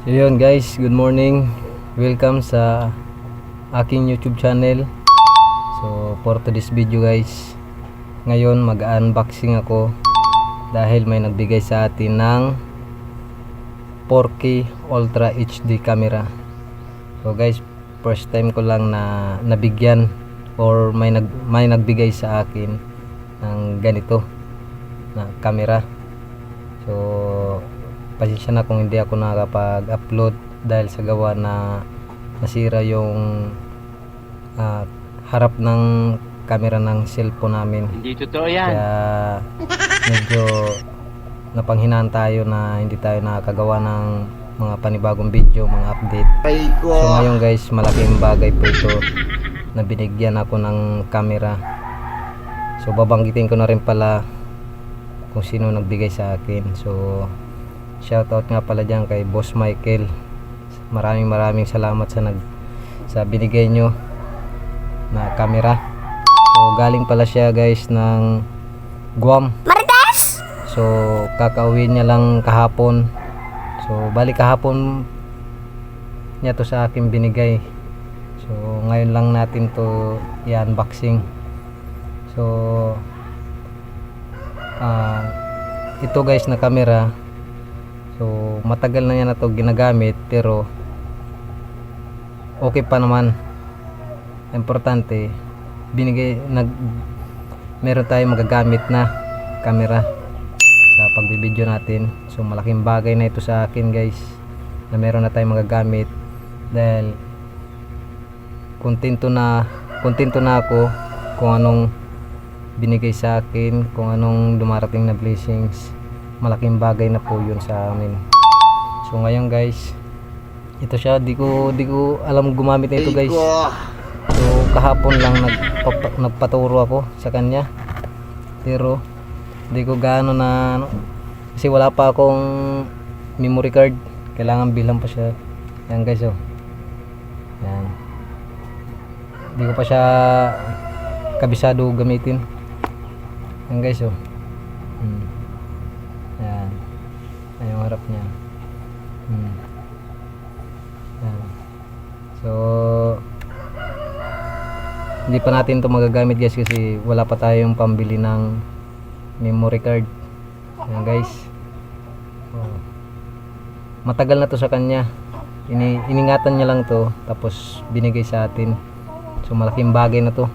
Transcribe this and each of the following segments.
So yun guys, good morning. Welcome sa aking YouTube channel. So for today's video guys, ngayon mag-unboxing ako dahil may nagbigay sa atin ng 4K Ultra HD camera. So guys, first time ko lang na nabigyan or may nagbigay sa akin ng ganito na camera. So pasensya na kung hindi ako nakapag-upload dahil sa gawa na nasira yung harap ng camera ng cellphone namin. Hindi totoo yan. Kaya medyo napanghinaan tayo na hindi tayo nakakagawa ng mga panibagong video, mga update. So ngayon guys, malaking bagay po ito na binigyan ako ng camera. So babanggitin ko na rin pala kung sino nagbigay sa akin. So shoutout nga pala dyan kay Boss Michael. Maraming salamat sa binigay nyo na camera. So galing pala siya guys ng Guam. Marites! So kakauwi niya lang kahapon. So balik kahapon niya to sa akin binigay. So ngayon lang natin to i-unboxing. So ito guys na camera, so matagal na yan na to ginagamit pero okay pa naman. Importante meron tayong magagamit na camera sa pagbibideo natin. So malaking bagay na ito sa akin guys, na meron na tayong magagamit dahil kontento na ako kung anong binigay sa akin, kung anong dumarating na blessings. Malaking bagay na po yun sa amin. So ngayon guys, ito siya, di ko alam gumamit na ito guys. So kahapon lang nagpaturo ako sa kanya, pero di ko gaano na kasi wala pa akong memory card, kailangan bilang pa siya. Yan guys, oh yan, di ko pa siya kabisado gamitin. Yan guys, oh yan, ay yung harap niya. Yan. So hindi pa natin ito magagamit guys kasi wala pa tayong pambili ng memory card. Yan guys, matagal na to sa kanya, iningatan niya lang to tapos binigay sa atin. So malaking bagay na to,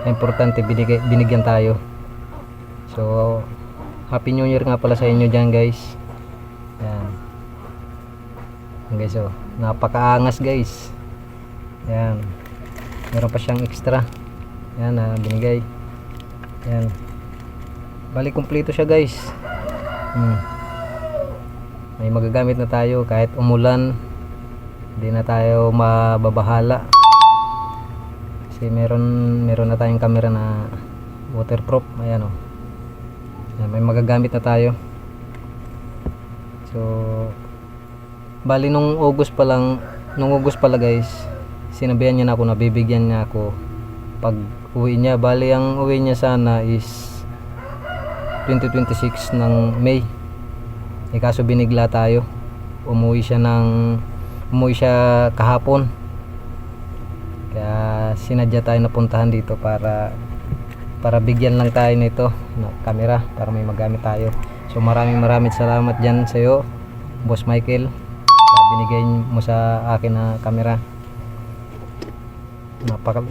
importante binigyan tayo. So Happy New Year nga pala sa inyo dyan guys. Yan. Yan guys, oh napakaangas guys. Yan, meron pa siyang extra. Yan na binigay. Yan, bali kumpleto siya guys. May magagamit na tayo kahit umulan, hindi na tayo mababahala kasi meron na tayong camera na waterproof. Ayan, oh yan, may magagamit na tayo. So bali nung August pala guys, sinabihan niya na ako na bibigyan niya ako pag uwi niya. Bali ang uwi niya sana is 2026 ng May. Kaso binigla tayo, umuwi siya kahapon, kaya sinadya tayo napuntahan dito para bigyan lang tayo nito na camera para may magamit tayo. So maraming salamat dyan sa'yo Boss Michael sa binigay mo sa akin na camera.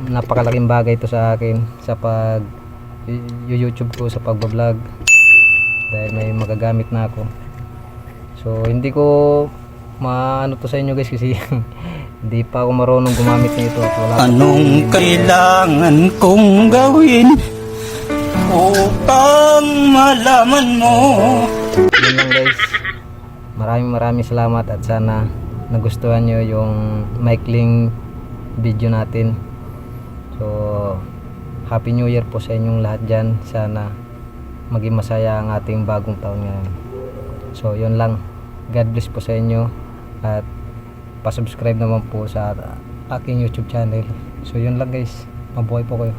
Napakalaking bagay ito sa akin sa pag YouTube ko, sa pagbablog, dahil may magagamit na ako. So hindi ko maano to sa inyo guys kasi hindi pa ako marunong gumamit nito at wala anong kailangan kong gawin upang malaman mo. Yun lang guys, maraming salamat at sana nagustuhan nyo yung maikling video natin. So Happy New Year po sa inyong lahat dyan. Sana maging masaya ang ating bagong taon ngayon. So yun lang, God bless po sa inyo at pa-subscribe naman po sa aking YouTube channel. So yun lang guys, mabuhay po kayo.